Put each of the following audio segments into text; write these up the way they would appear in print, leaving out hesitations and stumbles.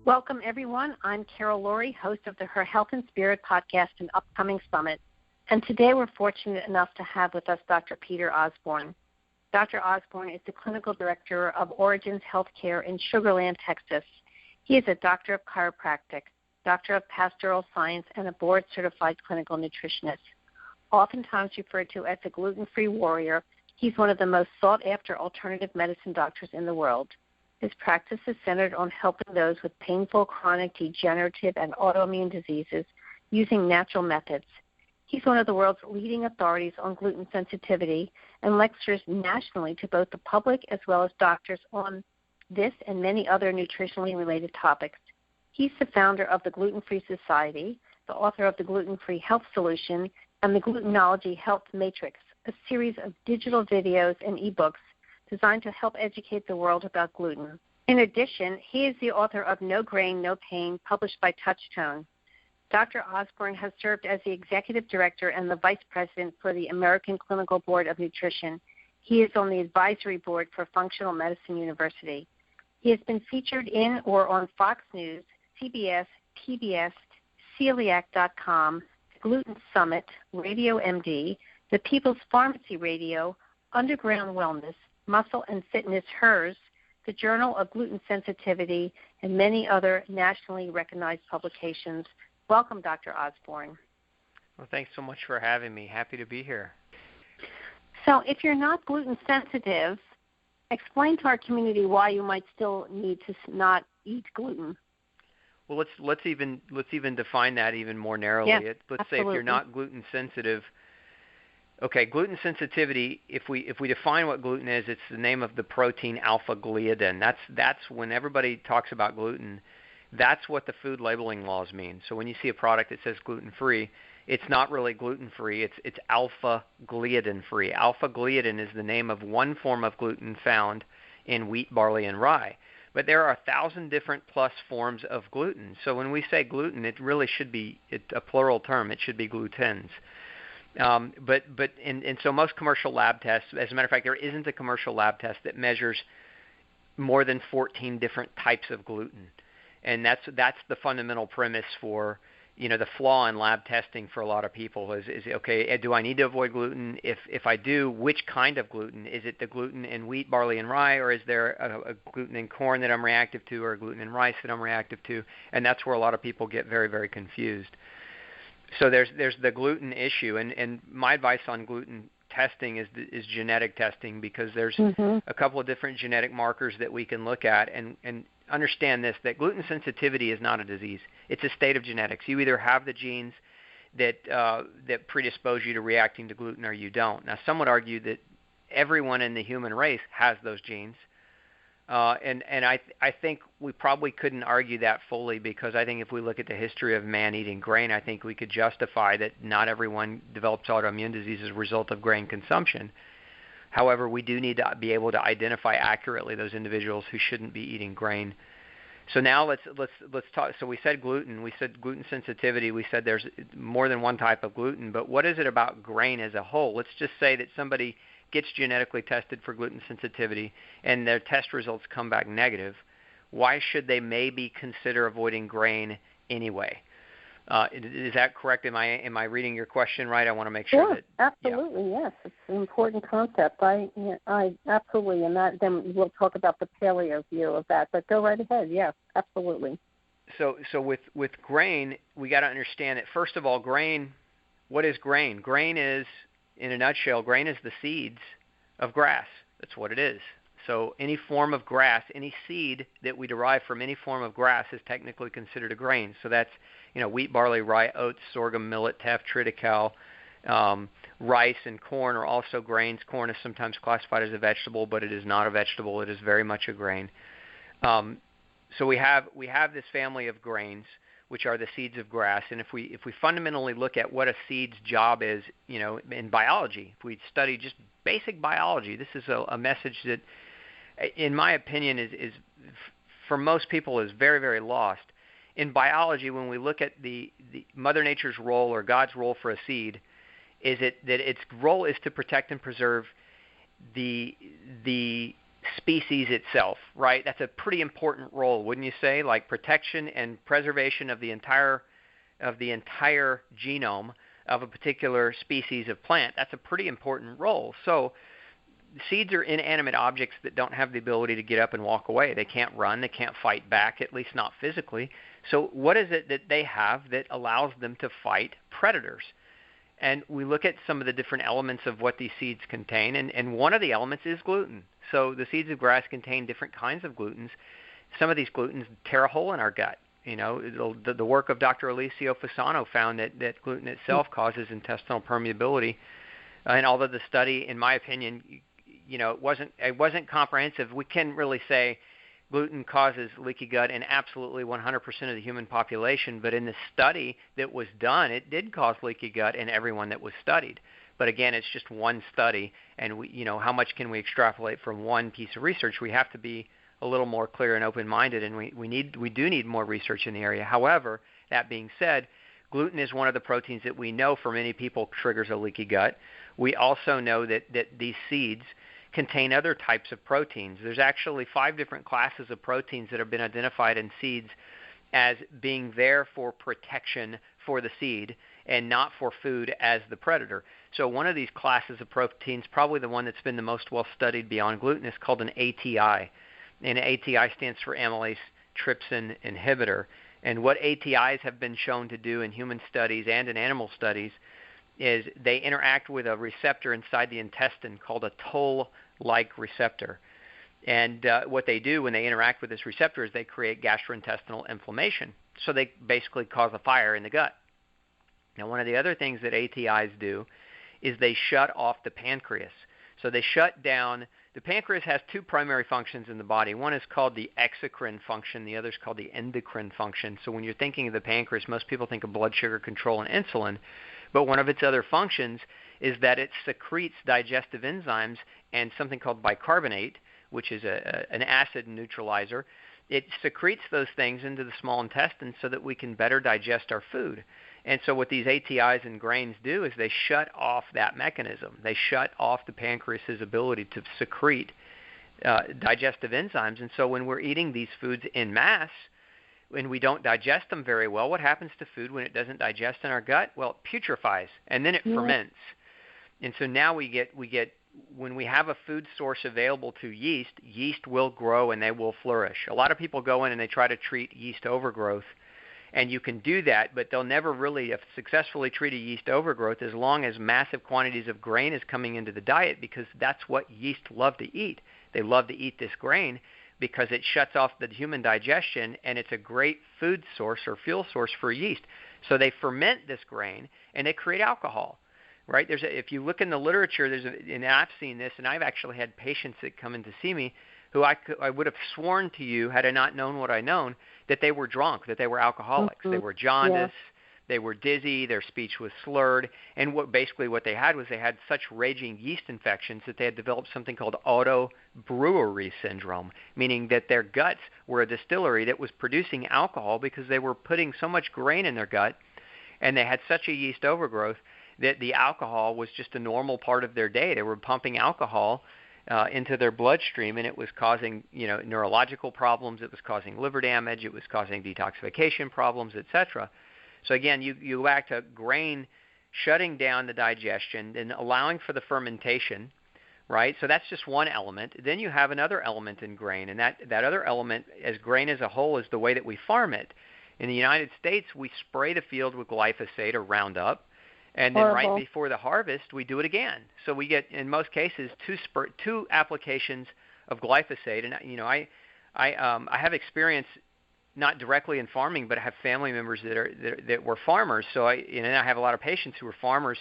Welcome, everyone. I'm Carol Lourie, host of the Her Health and Spirit podcast and upcoming summit. And today we're fortunate enough to have with us Dr. Peter Osborne. Dr. Osborne is the clinical director of Origins Healthcare in Sugar Land, Texas. He is a doctor of chiropractic, doctor of pastoral science, and a board-certified clinical nutritionist. Oftentimes referred to as a gluten-free warrior, he's one of the most sought-after alternative medicine doctors in the world. His practice is centered on helping those with painful, chronic, degenerative, and autoimmune diseases using natural methods. He's one of the world's leading authorities on gluten sensitivity and lectures nationally to both the public as well as doctors on this and many other nutritionally related topics. He's the founder of the Gluten-Free Society, the author of the Gluten-Free Health Solution, and the Glutenology Health Matrix, a series of digital videos and ebooks designed to help educate the world about gluten. In addition, he is the author of No Grain, No Pain, published by Touchtone. Dr. Osborne has served as the executive director and the vice president for the American Clinical Board of Nutrition. He is on the advisory board for Functional Medicine University. He has been featured in or on Fox News, CBS, PBS, Celiac.com, Gluten Summit, Radio MD, the People's Pharmacy Radio, Underground Wellness, Muscle and Fitness HERS, the Journal of Gluten Sensitivity, and many other nationally recognized publications. Welcome, Dr. Osborne. Well, thanks so much for having me. Happy to be here. So if you're not gluten sensitive, explain to our community why you might still need to not eat gluten. Well, let's even define that even more narrowly. Yeah, let's absolutely. say if you're not gluten sensitive. Okay, gluten sensitivity, if we define what gluten is, it's the name of the protein alpha-gliadin. That's when everybody talks about gluten, that's what the food labeling laws mean. So when you see a product that says gluten-free, it's not really gluten-free, it's alpha-gliadin-free. Alpha-gliadin is the name of one form of gluten found in wheat, barley, and rye. But there are 1,000 different plus forms of gluten. So when we say gluten, it really should be a plural term. It should be glutens. So most commercial lab tests, as a matter of fact, there isn't a commercial lab test that measures more than 14 different types of gluten, and that's the fundamental premise for the flaw in lab testing for a lot of people is okay, do I need to avoid gluten? If I do, which kind of gluten? Is it the gluten in wheat, barley, and rye, or is there a gluten in corn that I'm reactive to, or a gluten in rice that I'm reactive to? And that's where a lot of people get very, very confused. So there's the gluten issue, and my advice on gluten testing is genetic testing, because there's a couple of different genetic markers that we can look at and understand this, that gluten sensitivity is not a disease. It's a state of genetics. You either have the genes that predispose you to reacting to gluten, or you don't. Now, some would argue that everyone in the human race has those genes. And I think we probably couldn't argue that fully, because I think if we look at the history of man eating grain, I think we could justify that not everyone develops autoimmune disease as a result of grain consumption. However, we do need to be able to identify accurately those individuals who shouldn't be eating grain. So now let's talk. So we said gluten, we said gluten sensitivity, we said there's more than one type of gluten, but what is it about grain as a whole? Let's just say that somebody gets genetically tested for gluten sensitivity and their test results come back negative. Why should they maybe consider avoiding grain anyway? Is that correct? Am I reading your question right? I want to make sure that. Absolutely, yes. It's an important concept. I absolutely, and then we'll talk about the paleo view of that. But go right ahead. Yes, absolutely. So with grain, we got to understand that first of all, grain. What is grain? Grain is, in a nutshell, grain is the seeds of grass. That's what it is. So any form of grass, any seed that we derive from any form of grass is technically considered a grain. So that's wheat, barley, rye, oats, sorghum, millet, teff, triticale, rice, and corn are also grains. Corn is sometimes classified as a vegetable, but it is not a vegetable. It is very much a grain. So we have this family of grains, which are the seeds of grass. And if we fundamentally look at what a seed's job is, in biology, if we study just basic biology, this is a message that, in my opinion, is for most people is very, very lost. In biology, when we look at the Mother Nature's role or God's role for a seed, is that its role is to protect and preserve the species itself, right? That's a pretty important role, wouldn't you say? Like protection and preservation of the entire genome of a particular species of plant. That's a pretty important role. So seeds are inanimate objects that don't have the ability to get up and walk away. They can't run. They can't fight back, at least not physically. So what is it that they have that allows them to fight predators? And we look at some of the different elements of what these seeds contain, and one of the elements is gluten. So the seeds of grass contain different kinds of glutens. Some of these glutens tear a hole in our gut. You know, the work of Dr. Alessio Fasano found that gluten itself causes intestinal permeability. And although the study, in my opinion, you know, it wasn't comprehensive, we can really say gluten causes leaky gut in absolutely 100% of the human population. But in the study that was done, it did cause leaky gut in everyone that was studied. But again, it's just one study, and we, you know, how much can we extrapolate from one piece of research? We have to be a little more clear and open-minded, and we do need more research in the area. However, that being said, gluten is one of the proteins that we know for many people triggers a leaky gut. We also know that these seeds contain other types of proteins. There's actually 5 different classes of proteins that have been identified in seeds as being there for protection for the seed and not for food as the predator. So one of these classes of proteins, probably the one that's been the most well studied beyond gluten, is called an ATI. And ATI stands for amylase trypsin inhibitor. And what ATIs have been shown to do in human studies and in animal studies is they interact with a receptor inside the intestine called a toll-like receptor. And what they do when they interact with this receptor is they create gastrointestinal inflammation. So they basically cause a fire in the gut. Now, one of the other things that ATIs do is they shut off the pancreas. So they shut down. The pancreas has 2 primary functions in the body. One is called the exocrine function. The other is called the endocrine function. So when you're thinking of the pancreas, most people think of blood sugar control and insulin. But one of its other functions is that it secretes digestive enzymes and something called bicarbonate, which is an acid neutralizer. It secretes those things into the small intestine so that we can better digest our food. And so what these ATIs and grains do is they shut off that mechanism. They shut off the pancreas's ability to secrete digestive enzymes. And so when we're eating these foods in mass, when we don't digest them very well, what happens to food when it doesn't digest in our gut? Well, it putrefies, and then it ferments. And so now we get when we have a food source available to yeast, yeast will grow and they will flourish. A lot of people go in and they try to treat yeast overgrowth, and you can do that, but they'll never really successfully treat a yeast overgrowth as long as massive quantities of grain is coming into the diet, because that's what yeast love to eat. They love to eat this grain because it shuts off the human digestion, and it's a great food source or fuel source for yeast. So they ferment this grain, and they create alcohol, right? If you look in the literature, and I've seen this, and I've actually had patients that come in to see me who I would have sworn to you, had I not known what I known, that they were drunk, that they were alcoholics. They were jaundiced, they were dizzy, their speech was slurred, and what they had was they had such raging yeast infections that they had developed something called Brewery syndrome, meaning that their guts were a distillery that was producing alcohol because they were putting so much grain in their gut, and they had such a yeast overgrowth that the alcohol was just a normal part of their day. They were pumping alcohol into their bloodstream, and it was causing, neurological problems. It was causing liver damage. It was causing detoxification problems, etc. So again, you go back to grain shutting down the digestion and allowing for the fermentation, right? So that's just one element. Then you have another element in grain, and that other element, as grain as a whole, is the way that we farm it. In the United States, we spray the field with glyphosate or Roundup, and then right before the harvest, we do it again. So we get, in most cases, two applications of glyphosate. And I have experience not directly in farming, but I have family members that were farmers. So I have a lot of patients who are farmers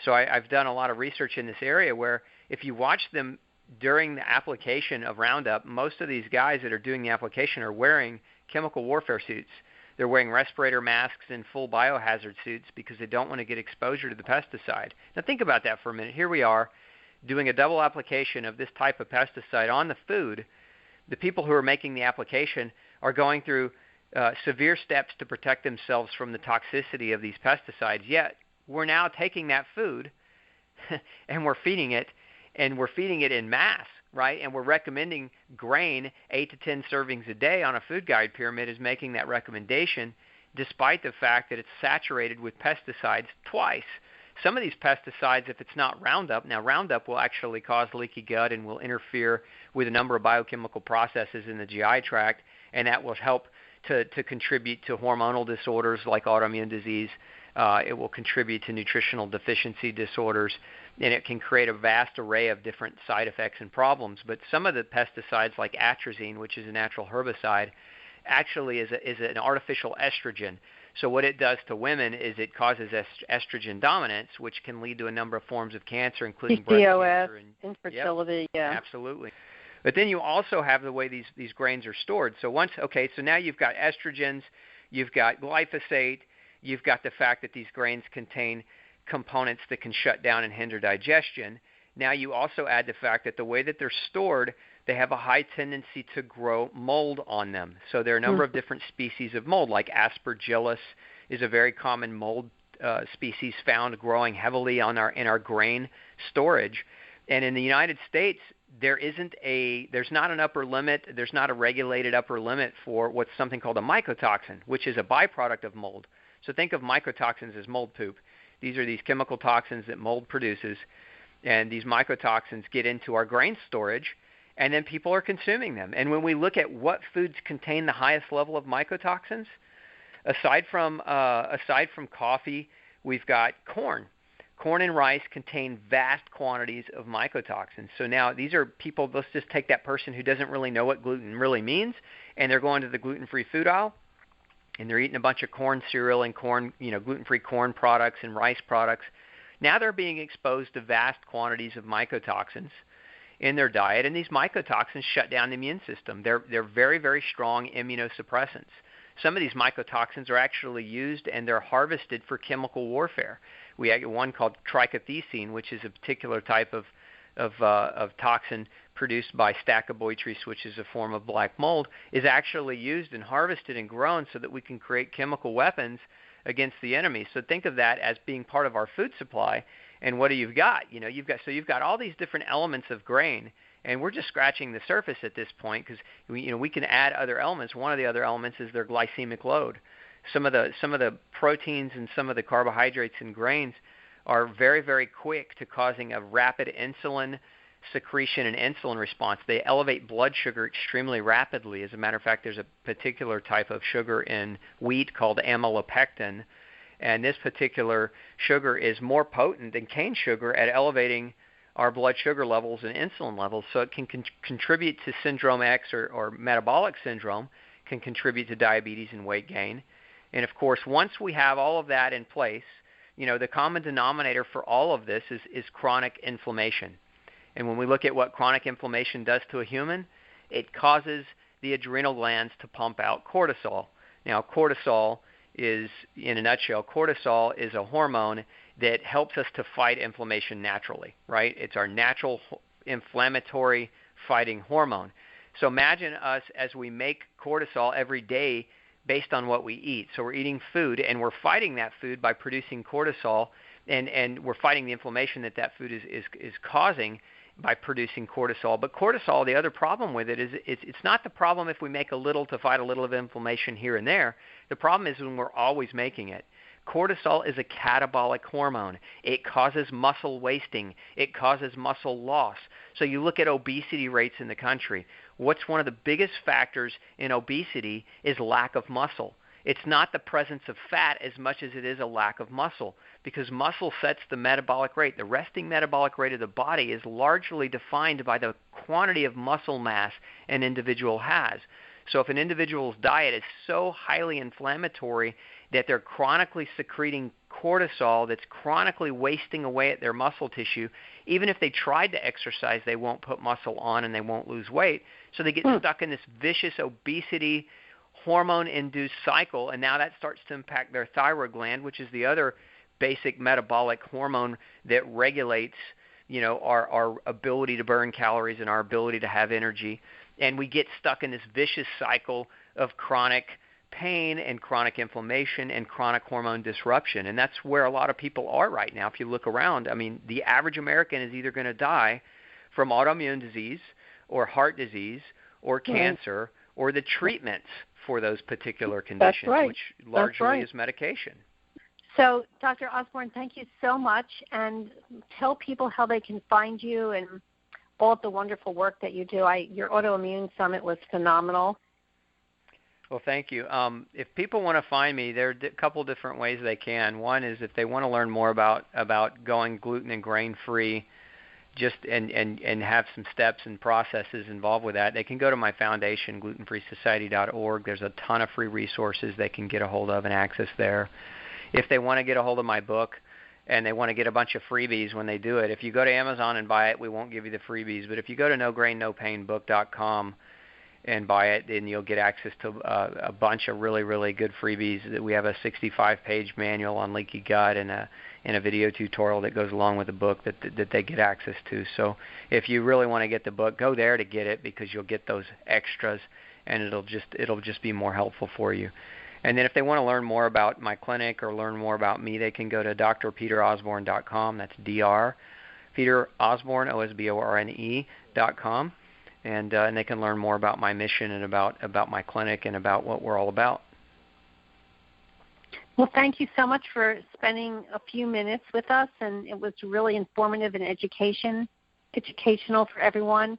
I've done a lot of research in this area where if you watch them during the application of Roundup, most of these guys that are doing the application are wearing chemical warfare suits. They're wearing respirator masks and full biohazard suits because they don't want to get exposure to the pesticide. Now think about that for a minute. Here we are doing a double application of this type of pesticide on the food. The people who are making the application are going through severe steps to protect themselves from the toxicity of these pesticides, yet we're now taking that food and we're feeding it in mass right? And we're recommending grain 8 to 10 servings a day on a food guide pyramid is making that recommendation, despite the fact that it's saturated with pesticides twice. Some of these pesticides, if it's not Roundup, now Roundup will actually cause leaky gut and will interfere with a number of biochemical processes in the GI tract, and that will help to contribute to hormonal disorders like autoimmune disease. It will contribute to nutritional deficiency disorders, and it can create a vast array of different side effects and problems. But some of the pesticides like atrazine, which is a natural herbicide, actually is an artificial estrogen. So what it does to women is it causes estrogen dominance, which can lead to a number of forms of cancer, including breast cancer and infertility. Yeah, absolutely. But then you also have the way these grains are stored. So so now you've got estrogens, you've got glyphosate, you've got the fact that these grains contain components that can shut down and hinder digestion. Now you also add the fact that the way that they're stored, they have a high tendency to grow mold on them. So there are a number of different species of mold, like Aspergillus is a very common mold species found growing heavily in our grain storage. And in the United States, there's not an upper limit, there's not a regulated upper limit for what's something called a mycotoxin, which is a byproduct of mold. So think of mycotoxins as mold poop. These are these chemical toxins that mold produces, and these mycotoxins get into our grain storage, and then people are consuming them. And when we look at what foods contain the highest level of mycotoxins, aside from coffee, we've got corn. Corn and rice contain vast quantities of mycotoxins. So now these are people, let's just take that person who doesn't really know what gluten really means, and they're going to the gluten-free food aisle, and they're eating a bunch of corn cereal and gluten-free corn products and rice products. Now they're being exposed to vast quantities of mycotoxins in their diet, and these mycotoxins shut down the immune system. They're very, very strong immunosuppressants. Some of these mycotoxins are actually used and they're harvested for chemical warfare. We have one called trichothecene, which is a particular type of toxin produced by Stachybotrys, which is a form of black mold, is actually used and harvested and grown so that we can create chemical weapons against the enemy. So think of that as being part of our food supply. And what do you've got? You've got all these different elements of grain, and we're just scratching the surface at this point because we can add other elements. One of the other elements is their glycemic load. Some of the proteins and some of the carbohydrates in grains are very, very quick to causing a rapid insulin secretion and insulin response. They elevate blood sugar extremely rapidly. As a matter of fact, there's a particular type of sugar in wheat called amylopectin, and this particular sugar is more potent than cane sugar at elevating our blood sugar levels and insulin levels. So it can contribute to syndrome X or metabolic syndrome, can contribute to diabetes and weight gain. And of course, once we have all of that in place, the common denominator for all of this is chronic inflammation. And when we look at what chronic inflammation does to a human, it causes the adrenal glands to pump out cortisol. Now, cortisol is, in a nutshell, cortisol is a hormone that helps us to fight inflammation naturally, right? It's our natural inflammatory fighting hormone. So imagine us as we make cortisol every day based on what we eat. So we're eating food, and we're fighting that food by producing cortisol, and we're fighting the inflammation that food is causing by producing cortisol. But cortisol, the other problem with it is it's not the problem if we make a little to fight a little of inflammation here and there. The problem is when we're always making it. Cortisol is a catabolic hormone. It causes muscle wasting. It causes muscle loss. So you look at obesity rates in the country. What's one of the biggest factors in obesity is lack of muscle. It's not the presence of fat as much as it is a lack of muscle, because muscle sets the metabolic rate. The resting metabolic rate of the body is largely defined by the quantity of muscle mass an individual has. So if an individual's diet is so highly inflammatory that they're chronically secreting cortisol that's chronically wasting away at their muscle tissue, even if they tried to exercise, they won't put muscle on and they won't lose weight. So they get stuck in this vicious obesity hormone-induced cycle, and now that starts to impact their thyroid gland, which is the other basic metabolic hormone that regulates, our ability to burn calories and our ability to have energy. And we get stuck in this vicious cycle of chronic pain and chronic inflammation and chronic hormone disruption. And that's where a lot of people are right now. If you look around, the average American is either going to die from autoimmune disease, or heart disease or cancer or the treatments for those particular conditions, which largely is medication. So, Dr. Osborne, thank you so much, and tell people how they can find you and all of the wonderful work that you do. Your autoimmune summit was phenomenal. Well, thank you. If people want to find me, there are a couple different ways they can. One is if they want to learn more about going gluten and grain-free, and have some steps and processes involved with that, they can go to my foundation, glutenfreesociety.org. There's a ton of free resources they can get a hold of and access there. If they want to get a hold of my book and they want to get a bunch of freebies when they do it, if you go to Amazon and buy it, we won't give you the freebies. But if you go to nograinnopainbook.com and buy it, then you'll get access to a bunch of really, really good freebies. We have a 65-page manual on leaky gut and a video tutorial that goes along with the book that they get access to. So if you really want to get the book, go there to get it, because you'll get those extras, and it'll just be more helpful for you. And then if they want to learn more about my clinic or learn more about me, they can go to drpeterosborne.com. That's Dr. Peter Osborne, OSBORNE.com. And they can learn more about my mission and about my clinic and about what we're all about. Well, thank you so much for spending a few minutes with us, and it was really informative and educational for everyone.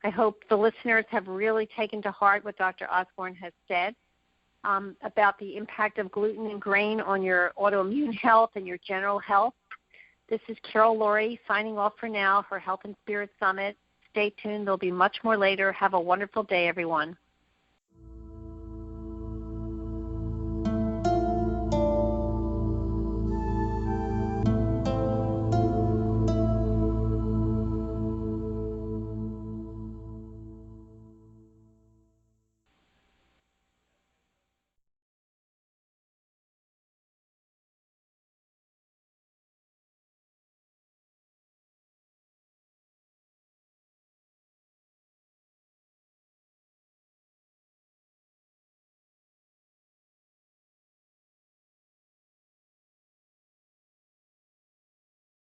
I hope the listeners have really taken to heart what Dr. Osborne has said about the impact of gluten and grain on your autoimmune health and your general health. This is Carol Lourie signing off for now for Health and Spirit Summit. Stay tuned. There'll be much more later. Have a wonderful day, everyone.